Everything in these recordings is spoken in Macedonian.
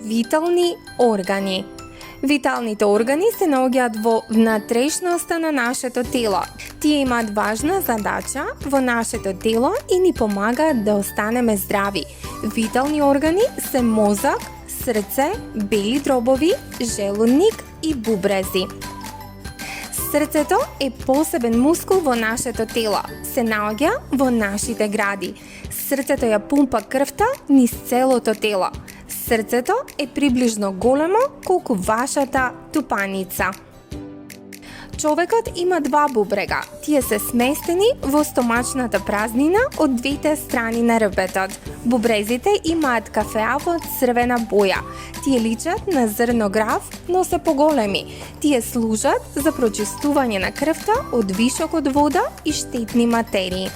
Витални органи. Виталните органи се наоѓаат во внатрешноста на нашето тело. Тие имаат важна задача во нашето тело и ни помагаат да останеме здрави. Витални органи се мозок, срце, бели дробови, желудник и бубрези. Срцето е посебен мускул во нашето тело. Се наоѓа во нашите гради. Срцето ја пумпа крвта низ целото тело. Срцето е приближно големо колку вашата тупаница. Човекот има два бубрега. Тие се сместени во стомачната празнина од двете страни на рбетот. Бубрезите имаат кафеаво црвена боја. Тие личат на зрнограв, но се поголеми. Тие служат за прочистување на крвта од вишок од вода и штетни материи.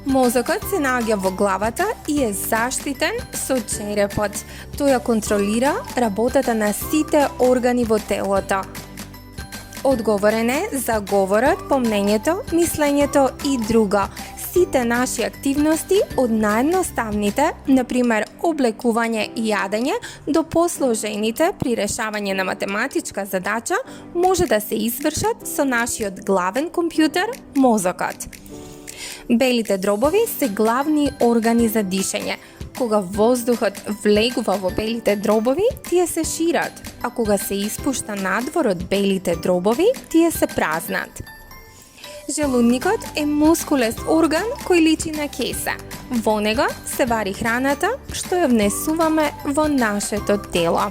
Мозокот се наоѓа во главата и е заштитен со черепот. Тој ја контролира работата на сите органи во телото. Одговорен е за говорот, помнењето, мислењето и друго. Сите наши активности, од наедноставните, например облекување и јадење, до посложените при решавање на математичка задача, може да се извршат со нашиот главен компјутер, мозокот. Белите дробови се главни органи за дишење. Кога воздухот влегува во белите дробови, тие се шират, а кога се испушта надвор од белите дробови, тие се празнат. Желудникот е мускулест орган кој личи на кесе. Во него се вари храната што ја внесуваме во нашето тело.